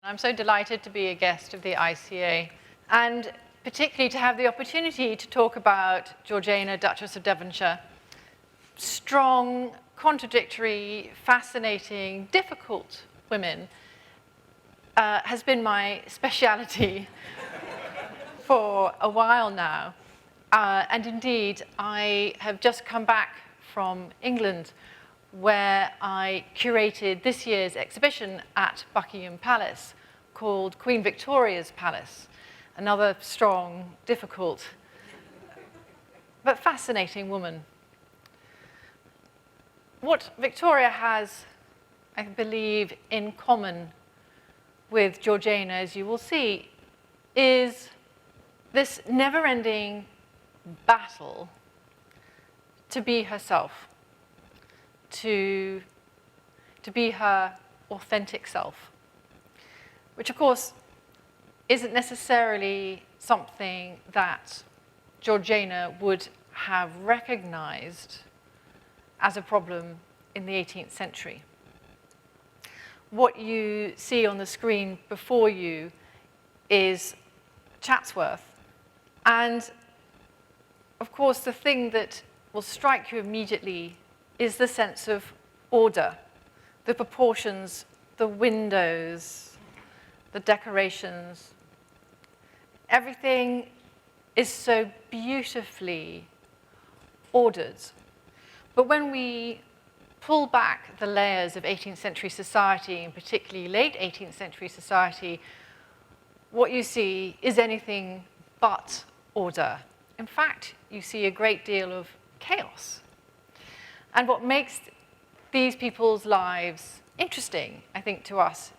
I'm so delighted to be a guest of the ICA, and particularly to have the opportunity to talk about Georgiana, Duchess of Devonshire. Strong, contradictory, fascinating, difficult women has been my speciality for a while now. And indeed, I have just come back from England, where I curated this year's exhibition at Buckingham Palace called Queen Victoria's Palace, another strong, difficult, but fascinating woman. What Victoria has, I believe, in common with Georgiana, as you will see, is this never-ending battle to be herself, to be her authentic self, which of course isn't necessarily something that Georgiana would have recognized as a problem in the 18th century. What you see on the screen before you is Chatsworth. And of course, the thing that will strike you immediately is the sense of order, the proportions, the windows, the decorations. Everything is so beautifully ordered. But when we pull back the layers of 18th century society, and particularly late 18th century society, what you see is anything but order. In fact, you see a great deal of chaos. And what makes these people's lives interesting, I think, to us,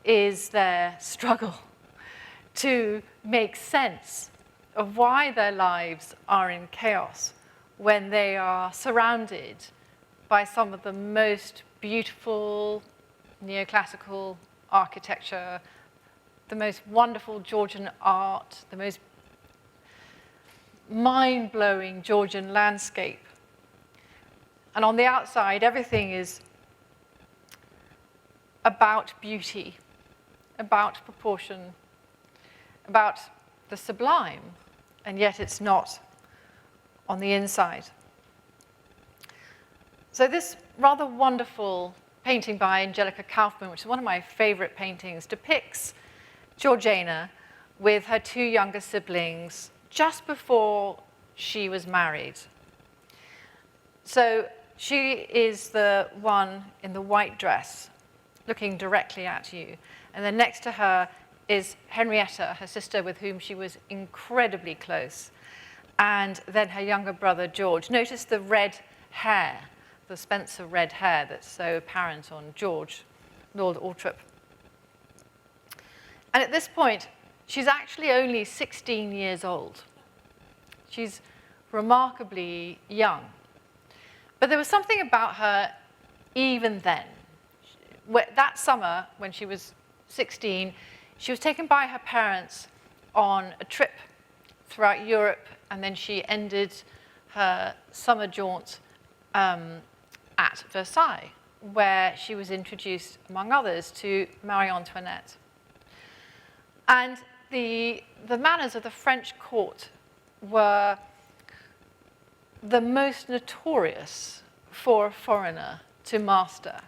is their struggle to make sense of why their lives are in chaos when they are surrounded by some of the most beautiful neoclassical architecture, the most wonderful Georgian art, the most mind-blowing Georgian landscape. And on the outside, everything is about beauty, about proportion, about the sublime, and yet it's not on the inside. So this rather wonderful painting by Angelica Kauffman, which is one of my favorite paintings, depicts Georgiana with her two younger siblings just before she was married. So she is the one in the white dress, looking directly at you. And then next to her is Henrietta, her sister, with whom she was incredibly close. And then her younger brother, George. Notice the red hair, the Spencer red hair that's so apparent on George, Lord Althorp. And at this point, she's actually only 16 years old. She's remarkably young. But there was something about her even then. That summer, when she was 16, she was taken by her parents on a trip throughout Europe, and then she ended her summer jaunt at Versailles, where she was introduced, among others, to Marie Antoinette. And the manners of the French court were the most notorious for a foreigner to master.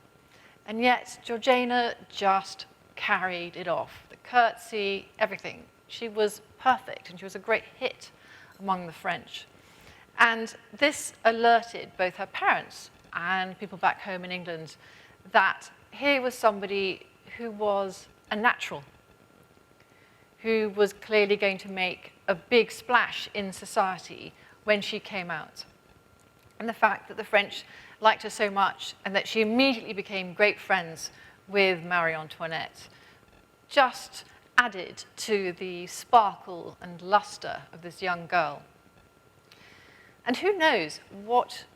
And yet, Georgiana just carried it off. The curtsy, everything. She was perfect, and she was a great hit among the French. And this alerted both her parents and people back home in England that here was somebody who was a natural, who was clearly going to make a big splash in society when she came out. And the fact that the French liked her so much and that she immediately became great friends with Marie Antoinette just added to the sparkle and luster of this young girl. And who knows what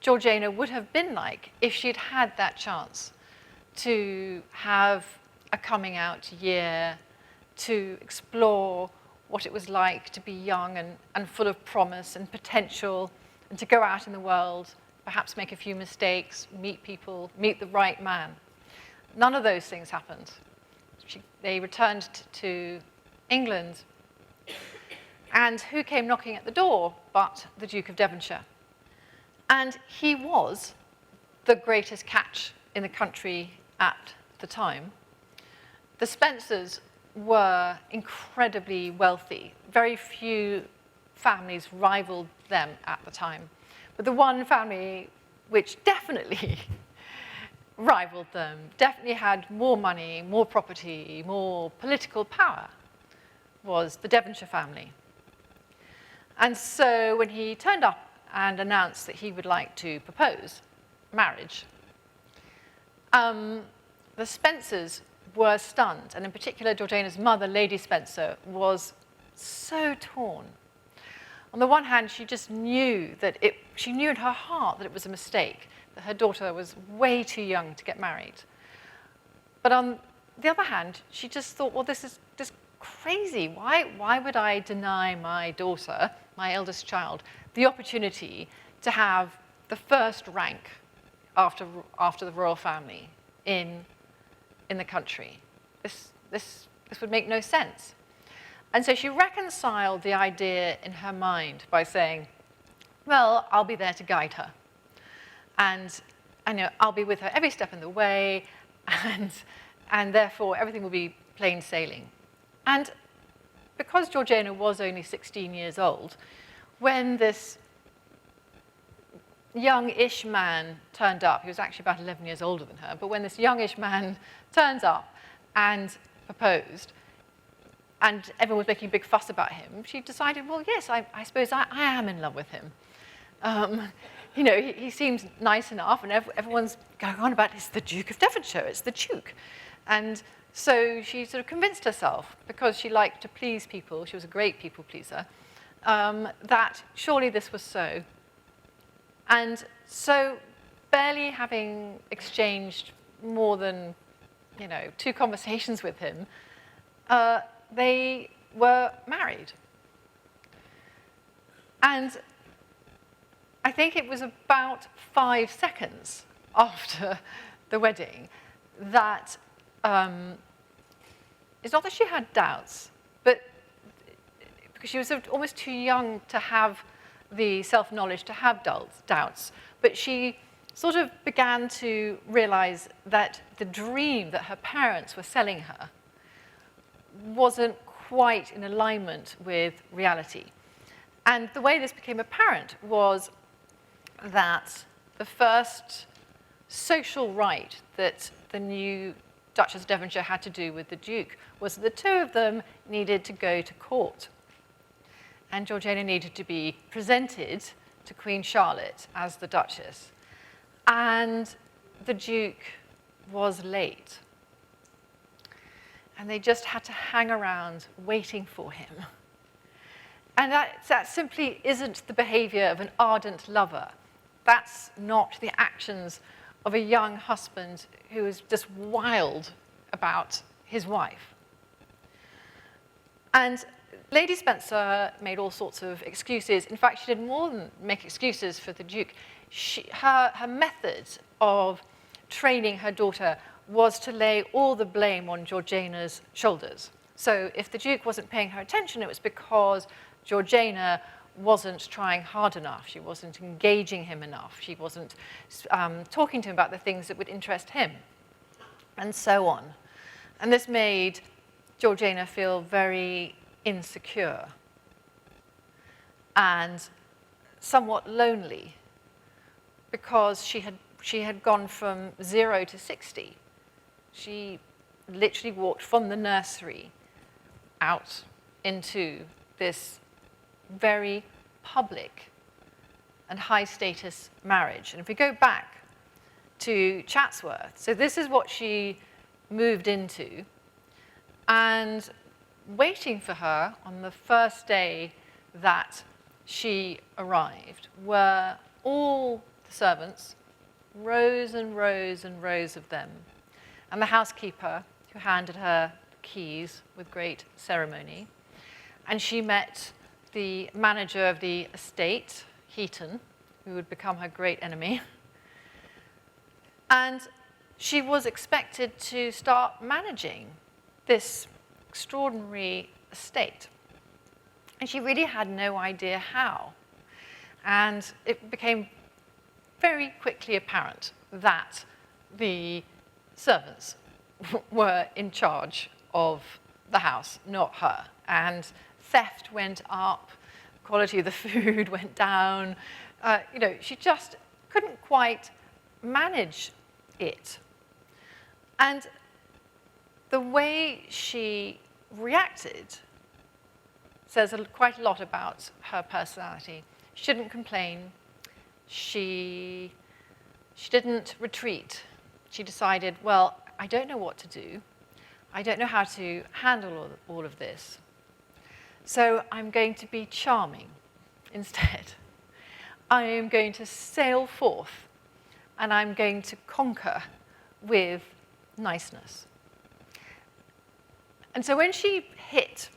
Georgiana would have been like if she'd had that chance to have a coming out year, to explore what it was like to be young and full of promise and potential, and to go out in the world, perhaps make a few mistakes, meet people, meet the right man. None of those things happened. they returned to England. And who came knocking at the door but the Duke of Devonshire? And he was the greatest catch in the country at the time. The Spencers were incredibly wealthy. Very few families rivaled them at the time. But the one family which definitely rivaled them, definitely had more money, more property, more political power, was the Devonshire family. And so when he turned up and announced that he would like to propose marriage, the Spencers were stunned, and in particular Georgiana's mother, Lady Spencer, was so torn. On the one hand, she just knew that she knew in her heart that it was a mistake, that her daughter was way too young to get married. But on the other hand, she just thought, well, this is just crazy. Why would I deny my daughter, my eldest child, the opportunity to have the first rank after the royal family in the country? This would make no sense. And so she reconciled the idea in her mind by saying, well, I'll be there to guide her. And I'll be with her every step in the way, and therefore everything will be plain sailing. And because Georgiana was only 16 years old, when this youngish man turned up, he was actually about 11 years older than her, but when this youngish man turns up and proposed, and everyone was making a big fuss about him, she decided, well, yes, I suppose I am in love with him. He seems nice enough, and everyone's going on about, it's the Duke of Devonshire, it's the Duke. And so she sort of convinced herself, because she liked to please people, she was a great people pleaser, that surely this was so. And so, barely having exchanged more than, 2 conversations with him, they were married. And I think it was about 5 seconds after the wedding that, it's not that she had doubts, but because she was sort of almost too young to have the self-knowledge to have doubts, but she sort of began to realize that the dream that her parents were selling her wasn't quite in alignment with reality. And the way this became apparent was that the first social right that the new Duchess of Devonshire had to do with the Duke was that the two of them needed to go to court. And Georgiana needed to be presented to Queen Charlotte as the Duchess. And the Duke was late. And they just had to hang around waiting for him. And that simply isn't the behavior of an ardent lover. That's not the actions of a young husband who is just wild about his wife. And Lady Spencer made all sorts of excuses. In fact, she did more than make excuses for the Duke. Her method of training her daughter was to lay all the blame on Georgiana's shoulders. So if the Duke wasn't paying her attention, it was because Georgiana wasn't trying hard enough. She wasn't engaging him enough. She wasn't talking to him about the things that would interest him, and so on. And this made Georgiana feel very insecure and somewhat lonely, because she had gone from 0 to 60. She literally walked from the nursery out into this very public and high-status marriage. And if we go back to Chatsworth, so this is what she moved into, and waiting for her on the first day that she arrived were all the servants, rows and rows and rows of them, and the housekeeper who handed her keys with great ceremony. And she met the manager of the estate, Heaton, who would become her great enemy. And she was expected to start managing this extraordinary estate. And she really had no idea how. And it became very quickly apparent that the servants were in charge of the house, not her. And theft went up, quality of the food went down. She just couldn't quite manage it. And the way she reacted says quite a lot about her personality. She didn't complain. She didn't retreat. She decided, well, I don't know what to do. I don't know how to handle all of this. So I'm going to be charming instead. I am going to sail forth, and I'm going to conquer with niceness. And so when she hit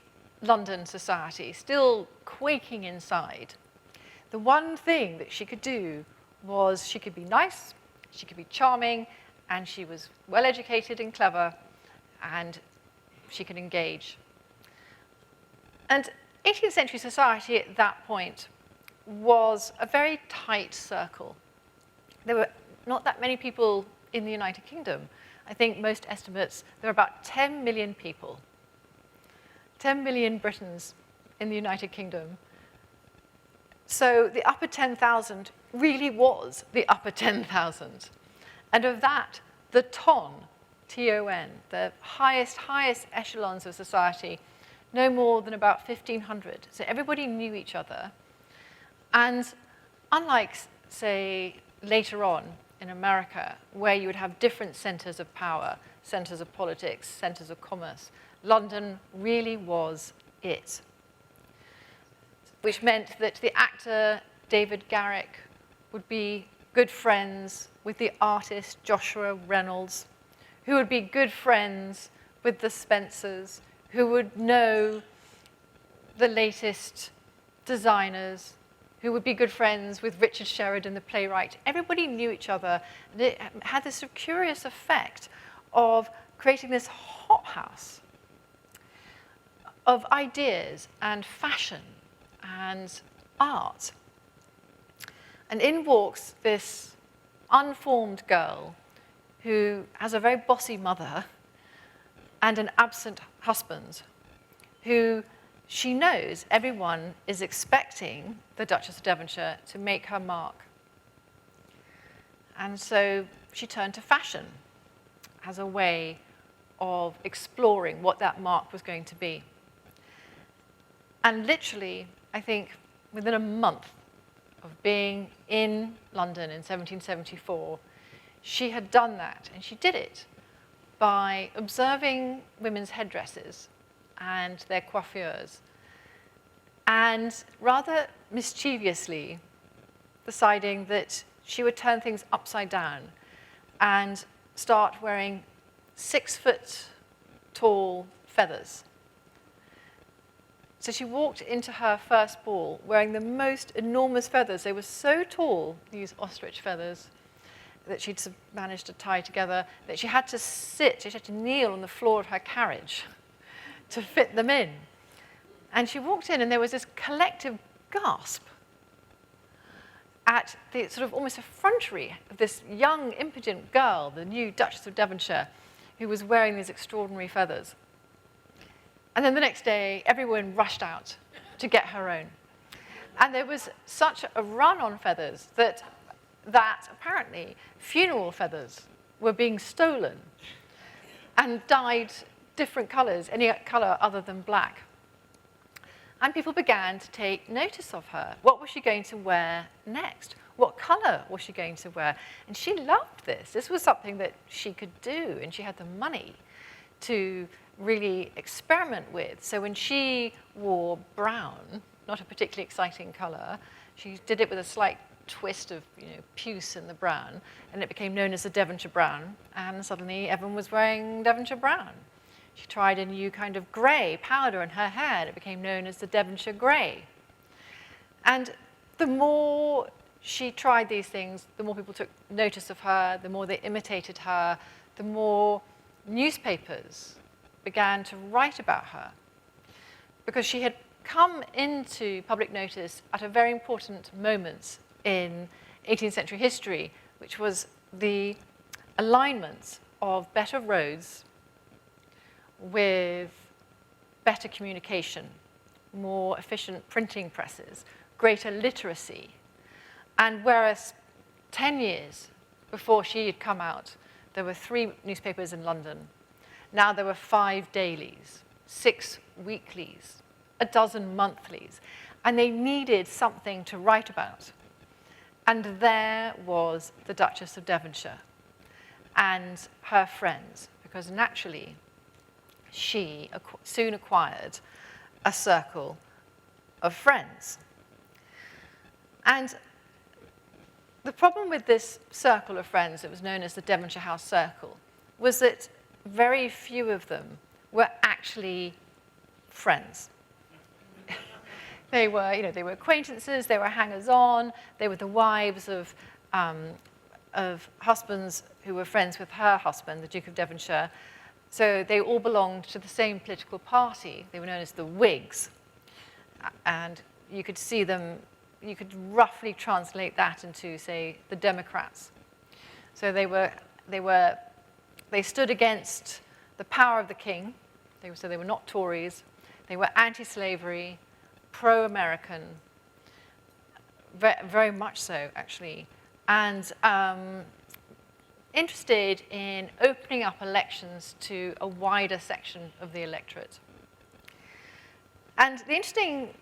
London society, still quaking inside, the one thing that she could do was she could be nice, she could be charming, and she was well-educated and clever, and she could engage. And 18th century society at that point was a very tight circle. There were not that many people in the United Kingdom. I think most estimates, there were about 10 million people. 10 million Britons in the United Kingdom. So the upper 10,000 really was the upper 10,000. And of that, the ton, T-O-N, the highest echelons of society, no more than about 1,500. So everybody knew each other. And unlike, say, later on in America, where you would have different centers of power, centers of politics, centers of commerce, London really was it. Which meant that the actor David Garrick would be good friends with the artist Joshua Reynolds, who would be good friends with the Spencers, who would know the latest designers, who would be good friends with Richard Sheridan, the playwright. Everybody knew each other, and it had this sort of curious effect of creating this hothouse of ideas and fashion and art. And in walks this unformed girl who has a very bossy mother and an absent husband, who she knows everyone is expecting the Duchess of Devonshire to make her mark. And so she turned to fashion as a way of exploring what that mark was going to be. And literally, I think within a month of being in London in 1774, she had done that, and she did it by observing women's headdresses and their coiffures, and rather mischievously deciding that she would turn things upside down and start wearing 6-foot-tall feathers. So she walked into her first ball wearing the most enormous feathers. They were so tall, these ostrich feathers, that she'd managed to tie together, that she had to kneel on the floor of her carriage to fit them in. And she walked in, and there was this collective gasp at the sort of almost effrontery of this young, impudent girl, the new Duchess of Devonshire, who was wearing these extraordinary feathers. And then the next day, everyone rushed out to get her own. And there was such a run on feathers that apparently funeral feathers were being stolen and dyed different colors, any color other than black. And people began to take notice of her. What was she going to wear next? What color was she going to wear? And she loved this. This was something that she could do, and she had the money to really experiment with. So when she wore brown, not a particularly exciting color, she did it with a slight twist of puce in the brown, and it became known as the Devonshire brown, and suddenly everyone was wearing Devonshire brown. She tried a new kind of grey powder in her hair, and it became known as the Devonshire grey. And the more she tried these things, the more people took notice of her, the more they imitated her, the more newspapers began to write about her because she had come into public notice at a very important moment in 18th century history, which was the alignment of better roads with better communication, more efficient printing presses, greater literacy. And whereas 10 years before she had come out, there were 3 newspapers in London. Now there were 5 dailies, 6 weeklies, a dozen monthlies, and they needed something to write about. And there was the Duchess of Devonshire and her friends, because naturally she soon acquired a circle of friends. And the problem with this circle of friends, that was known as the Devonshire House Circle, was that very few of them were actually friends. They were, they were acquaintances, they were hangers-on, they were the wives of husbands who were friends with her husband, the Duke of Devonshire. So they all belonged to the same political party. They were known as the Whigs. And you could see them, you could roughly translate that into, say, the Democrats. So they stood against the power of the king. So they were not Tories. They were anti-slavery, pro-American, very much so, actually, and interested in opening up elections to a wider section of the electorate. And the interesting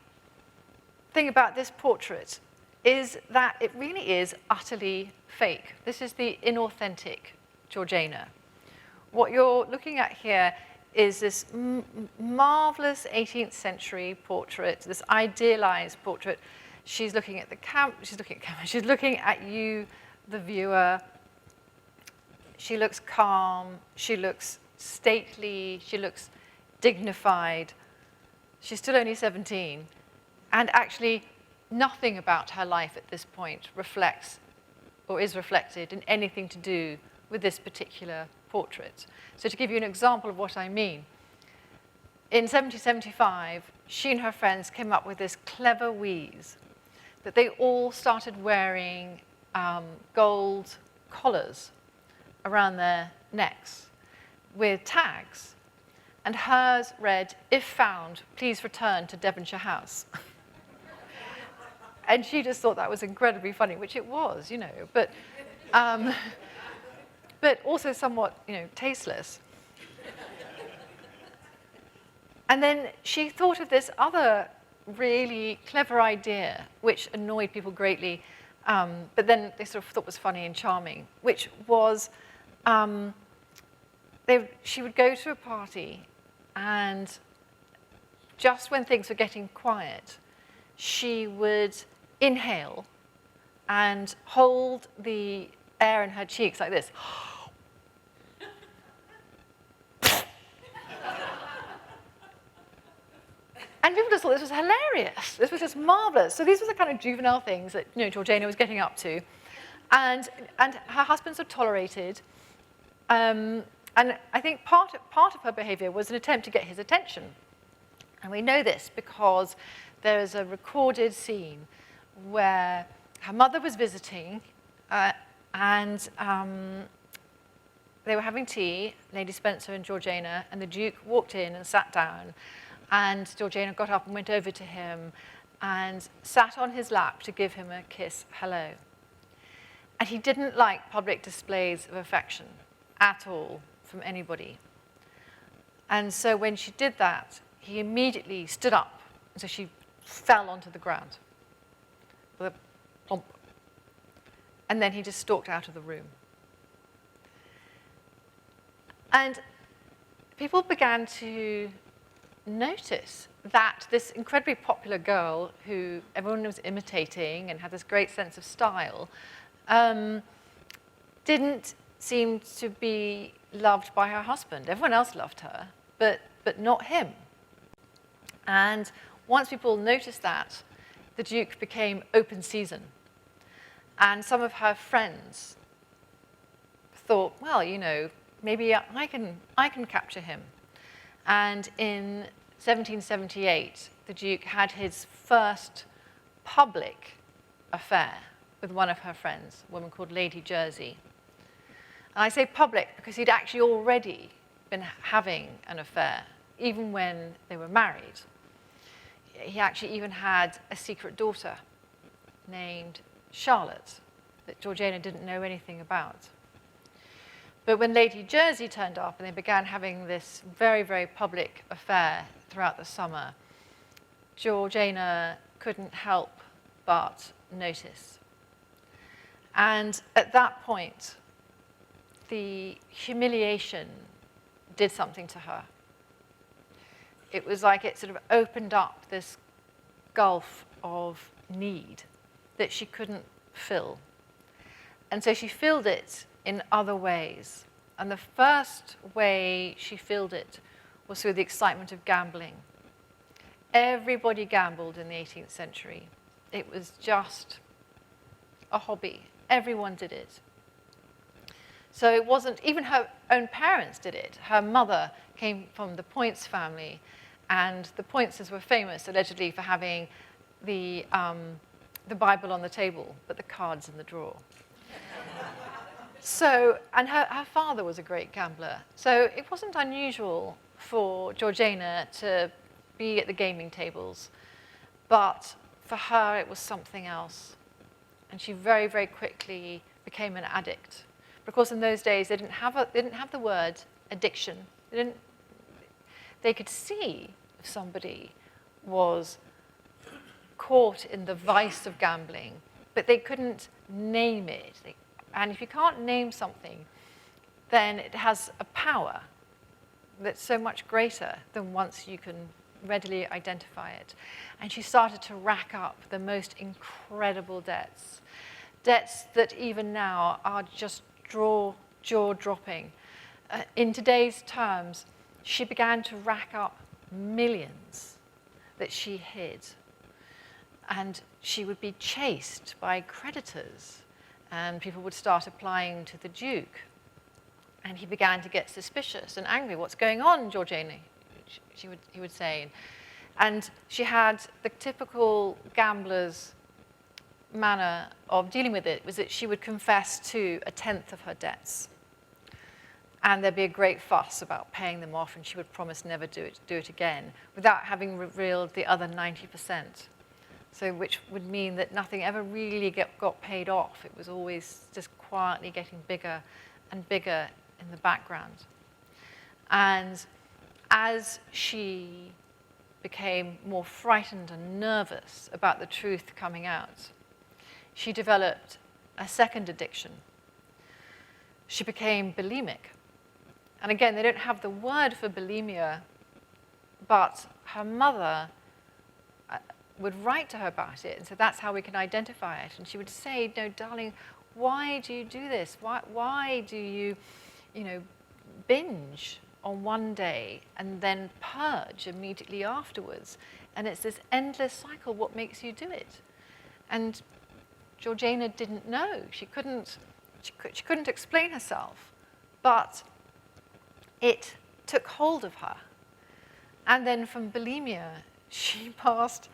thing about this portrait is that it really is utterly fake. This is the inauthentic Georgiana. What you're looking at here is this marvelous 18th century portrait, this idealized portrait. She's looking at the she's looking at you, the viewer. She looks calm, she looks stately, she looks dignified. She's still only 17, and actually nothing about her life at this point reflects or is reflected in anything to do with this particular portrait. So to give you an example of what I mean, in 1775, she and her friends came up with this clever wheeze that they all started wearing gold collars around their necks with tags. And hers read, "If found, please return to Devonshire House." And she just thought that was incredibly funny, which it was, but also somewhat, tasteless. And then she thought of this other really clever idea, which annoyed people greatly, but then they sort of thought was funny and charming, which was she would go to a party, and just when things were getting quiet, she would inhale and hold the air in her cheeks like this. And people just thought this was hilarious. This was just marvelous. So these were the kind of juvenile things that Georgiana was getting up to. And her husbands were tolerated. And I think part of her behavior was an attempt to get his attention. And we know this because there is a recorded scene where her mother was visiting, and they were having tea, Lady Spencer and Georgiana, and the Duke walked in and sat down, and Georgiana got up and went over to him and sat on his lap to give him a kiss hello. And he didn't like public displays of affection at all from anybody. And so when she did that, he immediately stood up, and so she fell onto the ground with a plump. And then he just stalked out of the room. And people began to notice that this incredibly popular girl who everyone was imitating and had this great sense of style didn't seem to be loved by her husband. Everyone else loved her, but not him. And once people noticed that, the Duke became open season. And some of her friends thought, well, maybe I can capture him. And in 1778, the Duke had his first public affair with one of her friends, a woman called Lady Jersey. And I say public because he'd actually already been having an affair, even when they were married. He actually even had a secret daughter named Charlotte that Georgiana didn't know anything about. But when Lady Jersey turned up and they began having this very, very public affair throughout the summer, Georgiana couldn't help but notice. And at that point, the humiliation did something to her. It was like it sort of opened up this gulf of need that she couldn't fill. And so she filled it in other ways. And the first way she filled it was through the excitement of gambling. Everybody gambled in the 18th century. It was just a hobby. Everyone did it. So it wasn't, even her own parents did it. Her mother came from the Poyntz family, and the Poyntses were famous, allegedly, for having the Bible on the table, but the cards in the drawer. So, and her father was a great gambler. So it wasn't unusual for Georgiana to be at the gaming tables, but for her it was something else. And she very, very quickly became an addict. Because in those days they didn't have the word addiction. They could see if somebody was caught in the vice of gambling, but they couldn't name it. And if you can't name something, then it has a power that's so much greater than once you can readily identify it. And she started to rack up the most incredible debts. Debts that even now are just jaw-dropping. In today's terms, she began to rack up millions that she hid. And she would be chased by creditors, and people would start applying to the Duke. And he began to get suspicious and angry. "What's going on, Georgiana?" he would say. And she had the typical gambler's manner of dealing with it, was that she would confess to 1/10 of her debts. And there'd be a great fuss about paying them off, and she would promise never do it again, without having revealed the other 90%. So which would mean that nothing ever really got paid off. It was always just quietly getting bigger and bigger in the background. And as she became more frightened and nervous about the truth coming out, she developed a second addiction. She became bulimic. And again, they don't have the word for bulimia, but her mother would write to her about it, and so that's how we can identify it. And she would say, "No, darling, why do you do this? Why do you, binge on one day and then purge immediately afterwards? And it's this endless cycle. What makes you do it?" And Georgiana didn't know. She couldn't explain herself, but it took hold of her. And then from bulimia, she passed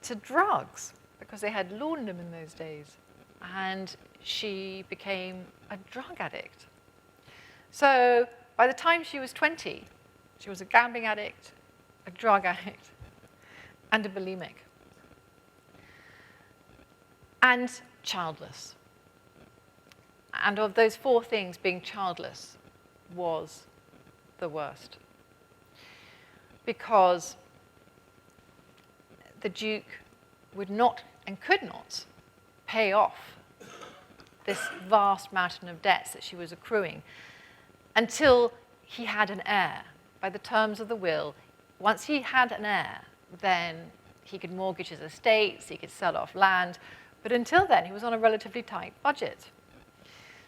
to drugs, because they had laudanum in those days. And she became a drug addict. So by the time she was 20, she was a gambling addict, a drug addict, and a bulimic. And childless. And of those 4 things, being childless was the worst. Because the Duke would not and could not pay off this vast mountain of debts that she was accruing until he had an heir. By the terms of the will, once he had an heir, then he could mortgage his estates, he could sell off land, but until then he was on a relatively tight budget.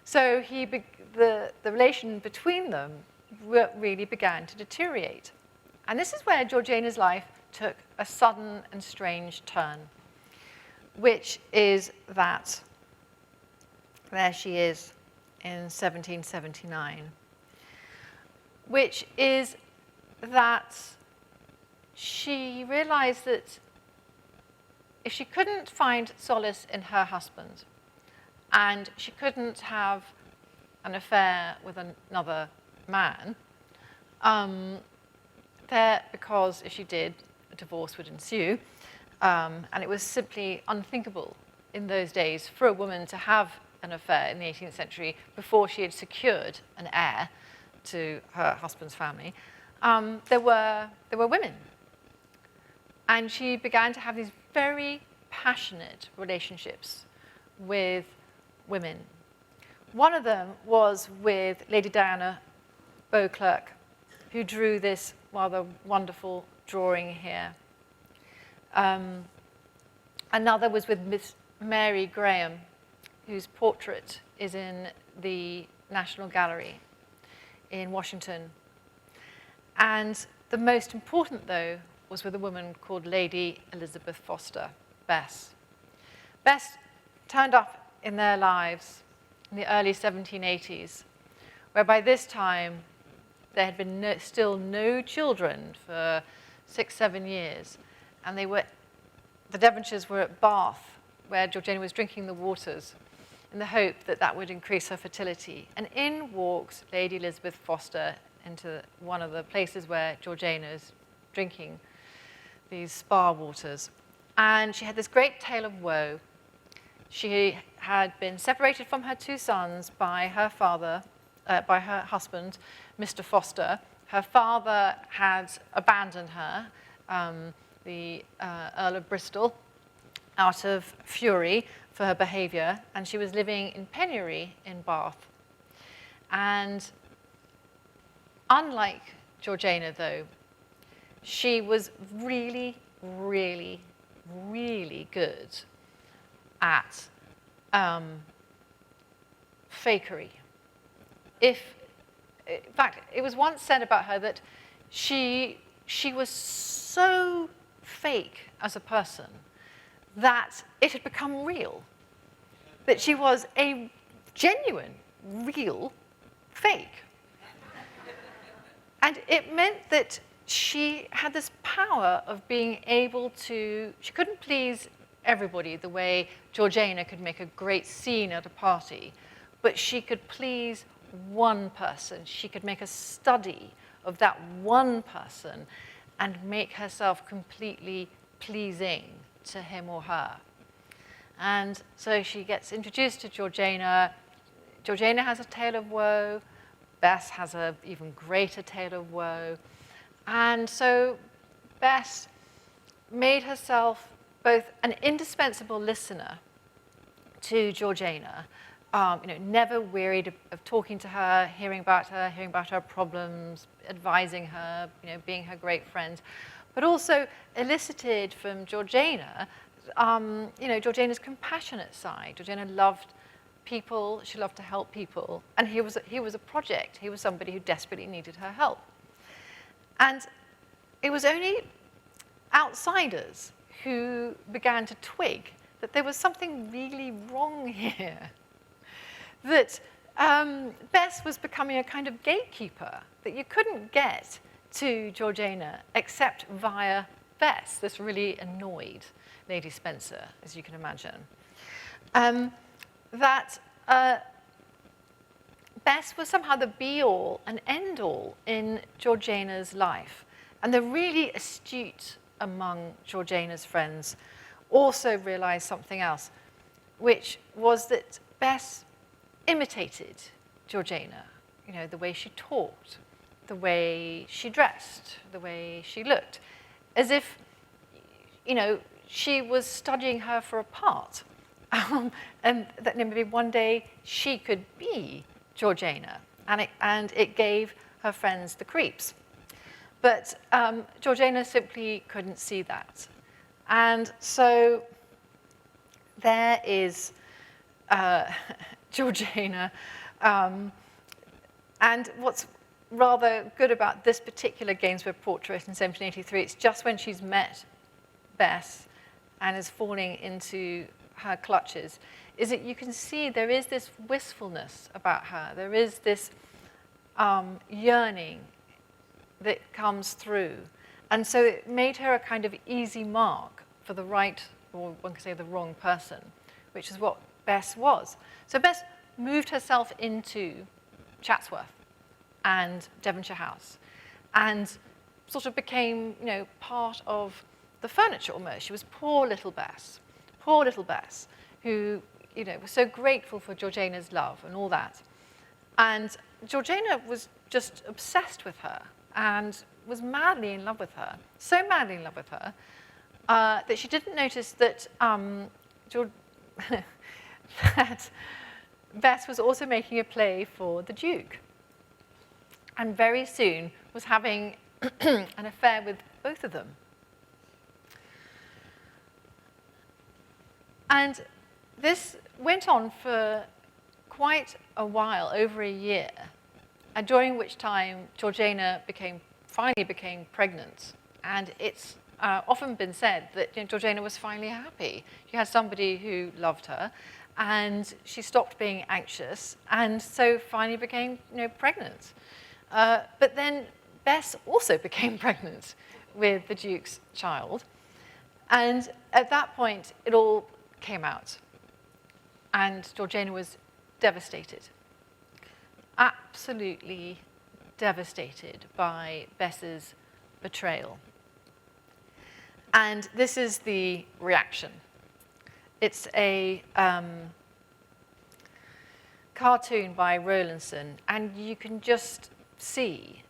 So the relation between them really began to deteriorate. And this is where Georgiana's life took a sudden and strange turn, which is that there she is in 1779, which is that she realized that if she couldn't find solace in her husband, and she couldn't have an affair with another man, because if she did, a divorce would ensue, and it was simply unthinkable in those days for a woman to have an affair in the 18th century before she had secured an heir to her husband's family. There were women. And she began to have these very passionate relationships with women. One of them was with Lady Diana Beauclerk, who drew this rather wonderful drawing here. Another was with Miss Mary Graham, whose portrait is in the National Gallery in Washington. And the most important, though, was with a woman called Lady Elizabeth Foster, Bess. Bess turned up in their lives in the early 1780s, where by this time there had been still no children for 6-7 years, and the Devonshires were at Bath, where Georgiana was drinking the waters in the hope that that would increase her fertility. And in walks Lady Elizabeth Foster into one of the places where Georgiana is drinking these spa waters. And she had this great tale of woe. She had been separated from her 2 sons by her father, by her husband, Mr. Foster. Her father had abandoned her, the Earl of Bristol, out of fury for her behavior, and she was living in penury in Bath. And unlike Georgiana, though, she was really, really, really good at fakery. In fact, it was once said about her that she was so fake as a person that it had become real, that she was a genuine, real fake. And it meant that she had this power of being able to, she couldn't please everybody the way Georgiana could make a great scene at a party, but she could please one person. She could make a study of that one person and make herself completely pleasing to him or her. And so she gets introduced to Georgiana. Georgiana has a tale of woe. Bess has an even greater tale of woe. And so Bess made herself both an indispensable listener to Georgiana, never wearied of talking to her, hearing about her problems, advising her, being her great friend, but also elicited from Georgiana, Georgiana's compassionate side. Georgiana loved people, she loved to help people, and he was a project. He was somebody who desperately needed her help. And it was only outsiders who began to twig that there was something really wrong here. That Bess was becoming a kind of gatekeeper, that you couldn't get to Georgiana except via Bess. This really annoyed Lady Spencer, as you can imagine. That Bess was somehow the be-all and end-all in Georgiana's life. And the really astute among Georgiana's friends also realized something else, which was that Bess imitated Georgiana, the way she talked, the way she dressed, the way she looked, as if, she was studying her for a part. And that maybe one day she could be Georgiana, and it gave her friends the creeps. But Georgiana simply couldn't see that. And so there is Georgiana. And what's rather good about this particular Gainsborough portrait in 1783, it's just when she's met Bess and is falling into her clutches, is that you can see there is this wistfulness about her. There is this yearning that comes through. And so it made her a kind of easy mark for the right, or one could say the wrong person, which is what Bess was. So Bess moved herself into Chatsworth and Devonshire House and sort of became, part of the furniture almost. She was poor little Bess, who, was so grateful for Georgiana's love and all that. And Georgiana was just obsessed with her and was madly in love with her, so madly in love with her, that she didn't notice that, that Bess was also making a play for the Duke, and very soon was having an affair with both of them. And this went on for quite a while, over a year, and during which time Georgiana finally became pregnant. And it's often been said that Georgiana was finally happy. She had somebody who loved her, and she stopped being anxious, and so finally became pregnant. But then Bess also became pregnant with the Duke's child, and at that point it all came out, and Georgiana was devastated, absolutely devastated by Bess's betrayal. And this is the reaction. It's a cartoon by Rowlandson, and you can just see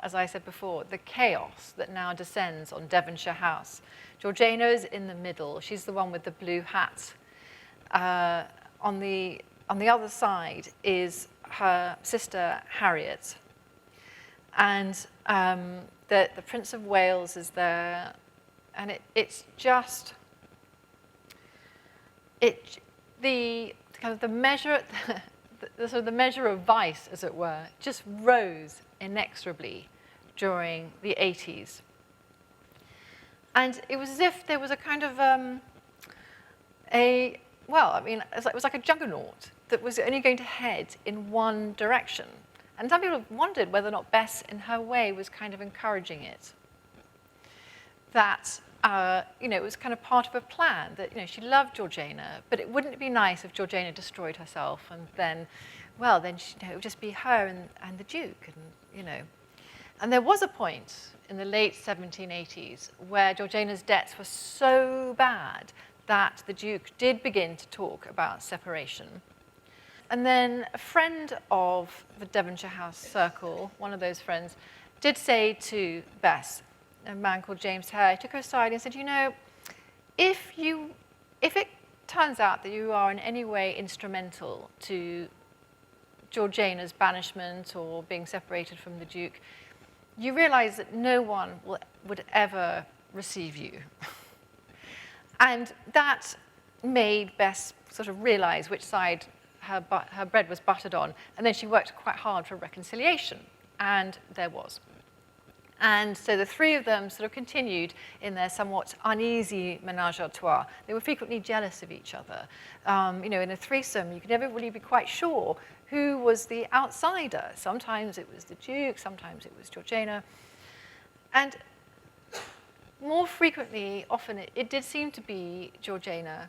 as I said before, the chaos that now descends on Devonshire House. Georgiana's in the middle. She's the one with the blue hat. On the other side is her sister Harriet. And the Prince of Wales is there. And it's just, the measure, the measure of vice, as it were, just rose inexorably during the 80s. And it was as if there was a kind of it was like a juggernaut that was only going to head in one direction. And some people have wondered whether or not Bess, in her way, was kind of encouraging it. That, it was kind of part of a plan, that, she loved Georgiana, but it wouldn't be nice if Georgiana destroyed herself, and then, it would just be her and the Duke, and. And there was a point in the late 1780s where Georgiana's debts were so bad that the Duke did begin to talk about separation. And then a friend of the Devonshire House circle, one of those friends, did say to Bess, a man called James Hare, took her aside and said, if it turns out that you are in any way instrumental to Georgiana's banishment or being separated from the Duke, you realize that no one would ever receive you. And that made Bess sort of realize which side her bread was buttered on, and then she worked quite hard for reconciliation, and there was. And so the three of them sort of continued in their somewhat uneasy ménage à trois. They were frequently jealous of each other. In a threesome, you could never really be quite sure who was the outsider. Sometimes it was the Duke, sometimes it was Georgiana. And more frequently, often, it did seem to be Georgiana.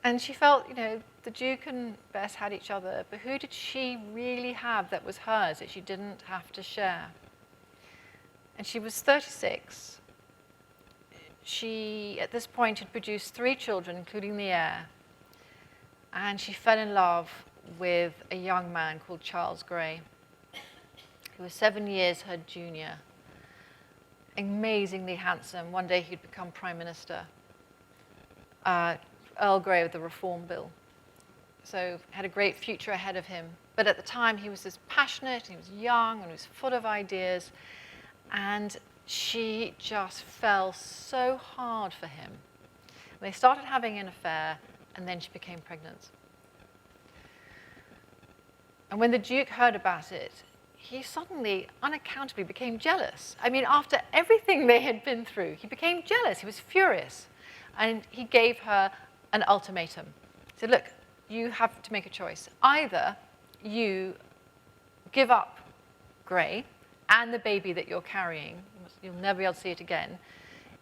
And she felt, the Duke and Bess had each other, but who did she really have that was hers that she didn't have to share? And she was 36. She, at this point, had produced 3 children, including the heir. And she fell in love with a young man called Charles Grey, who was 7 years her junior. Amazingly handsome. One day he'd become Prime Minister. Earl Grey with the Reform Bill. So had a great future ahead of him. But at the time, he was this passionate, he was young, and he was full of ideas. And she just fell so hard for him. They started having an affair, and then she became pregnant. And when the Duke heard about it, he suddenly, unaccountably, became jealous. I mean, after everything they had been through, he became jealous. He was furious. And he gave her an ultimatum. He said, look, you have to make a choice. Either you give up Grey, and the baby that you're carrying. You'll never be able to see it again.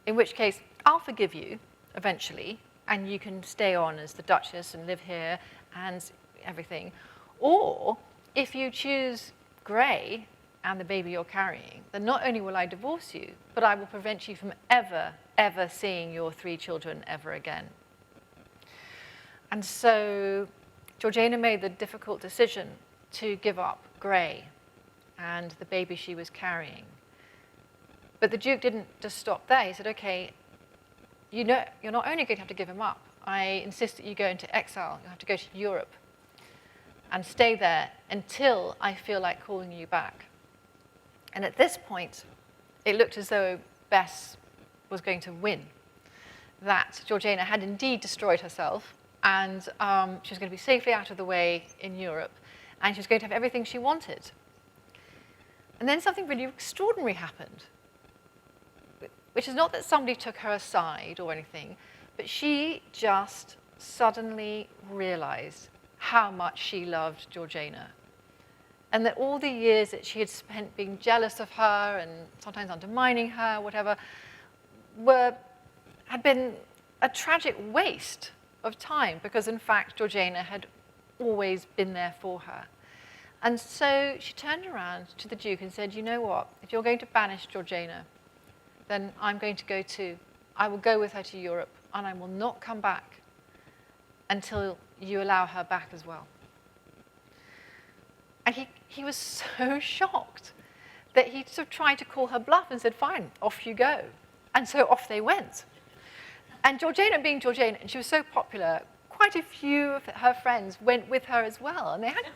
In which case, I'll forgive you eventually, and you can stay on as the Duchess and live here and everything. Or if you choose Grey and the baby you're carrying, then not only will I divorce you, but I will prevent you from ever, ever seeing your 3 children ever again. And so Georgiana made the difficult decision to give up Grey and the baby she was carrying. But the Duke didn't just stop there. He said, okay, you know, you're not only going to have to give him up, I insist that you go into exile. You have to go to Europe and stay there until I feel like calling you back. And at this point, it looked as though Bess was going to win, that Georgiana had indeed destroyed herself, and she was going to be safely out of the way in Europe, and she was going to have everything she wanted. And then something really extraordinary happened, which is not that somebody took her aside or anything, but she just suddenly realized how much she loved Georgiana. And that all the years that she had spent being jealous of her and sometimes undermining her, whatever, had been a tragic waste of time, because in fact Georgiana had always been there for her. And so she turned around to the Duke and said, you know what, if you're going to banish Georgiana, then I'm going to go too. I will go with her to Europe, and I will not come back until you allow her back as well. And he was so shocked that he sort of tried to call her bluff and said, fine, off you go. And so off they went. And Georgiana, being Georgiana, and she was so popular, quite a few of her friends went with her as well. And they had,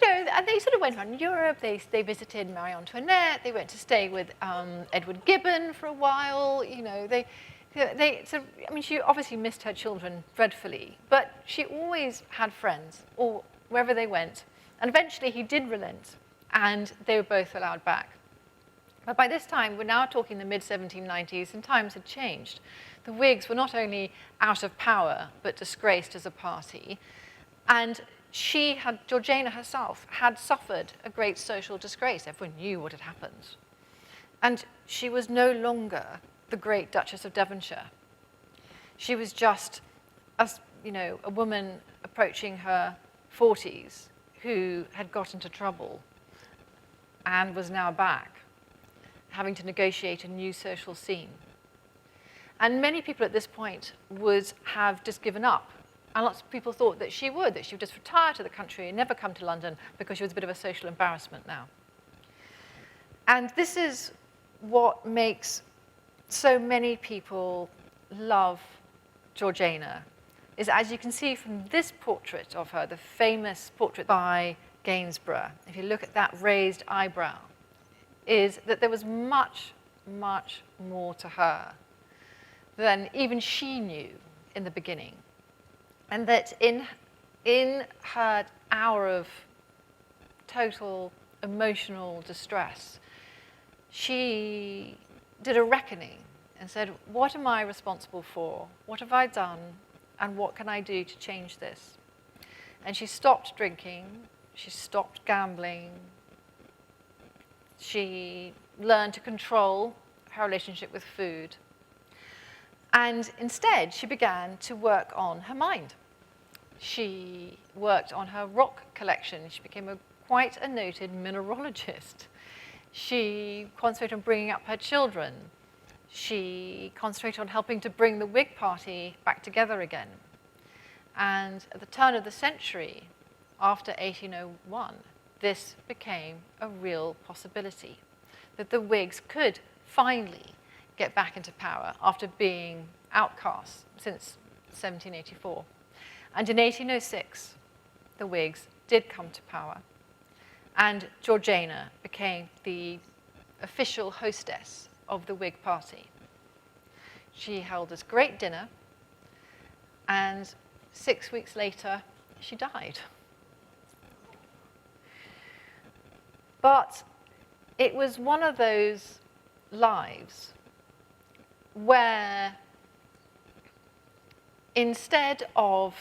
and they sort of went around Europe. They visited Marie Antoinette. They went to stay with Edward Gibbon for a while. She obviously missed her children dreadfully, but she always had friends, or wherever they went. And eventually he did relent, and they were both allowed back. But by this time, we're now talking the mid-1790s, and times had changed. The Whigs were not only out of power, but disgraced as a party. And Georgiana herself, had suffered a great social disgrace. Everyone knew what had happened. And she was no longer the great Duchess of Devonshire. She was just a woman approaching her 40s who had got into trouble and was now back, having to negotiate a new social scene. And many people at this point would have just given up. And lots of people thought that she would just retire to the country and never come to London because she was a bit of a social embarrassment now. And this is what makes so many people love Georgiana, is, as you can see from this portrait of her, the famous portrait by Gainsborough, if you look at that raised eyebrow, is that there was much, much more to her than even she knew in the beginning. And that in her hour of total emotional distress, she did a reckoning and said, what am I responsible for? What have I done? And what can I do to change this? And she stopped drinking. She stopped gambling. She learned to control her relationship with food. And instead, she began to work on her mind. She worked on her rock collection. She became quite a noted mineralogist. She concentrated on bringing up her children. She concentrated on helping to bring the Whig Party back together again. And at the turn of the century, after 1801, this became a real possibility, that the Whigs could finally get back into power after being outcasts since 1784. And in 1806, the Whigs did come to power, and Georgiana became the official hostess of the Whig Party. She held this great dinner, and 6 weeks later, she died. But it was one of those lives where instead of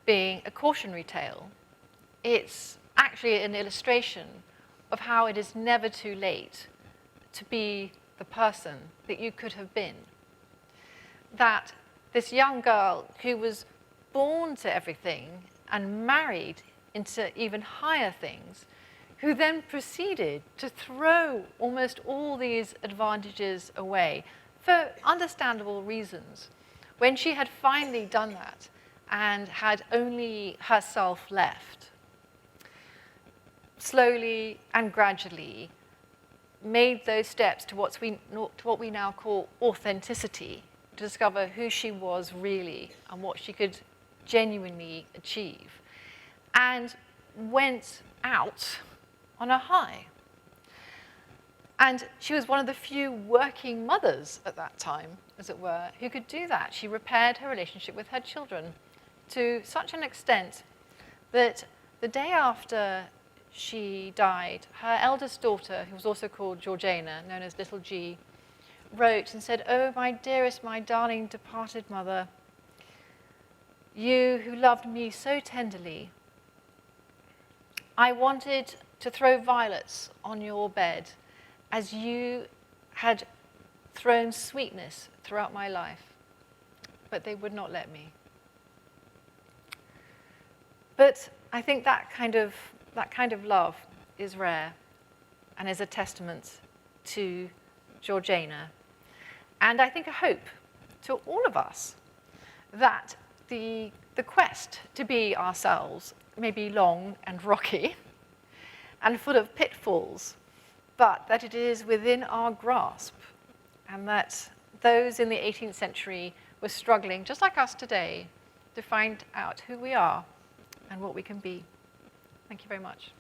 being a cautionary tale, it's actually an illustration of how it is never too late to be the person that you could have been. That this young girl who was born to everything and married into even higher things, who then proceeded to throw almost all these advantages away for understandable reasons. When she had finally done that and had only herself left, slowly and gradually made those steps to what we now call authenticity, to discover who she was really and what she could genuinely achieve, and went out on a high. And she was one of the few working mothers at that time, as it were, who could do that. She repaired her relationship with her children to such an extent that the day after she died, her eldest daughter, who was also called Georgiana, known as Little G, wrote and said, "Oh, my dearest, my darling departed mother, you who loved me so tenderly, I wanted to throw violets on your bed as you had thrown sweetness throughout my life, but they would not let me." But I think that kind of love is rare and is a testament to Georgiana. And I think a hope to all of us that the quest to be ourselves may be long and rocky and full of pitfalls, but that it is within our grasp, and that those in the 18th century were struggling, just like us today, to find out who we are and what we can be. Thank you very much.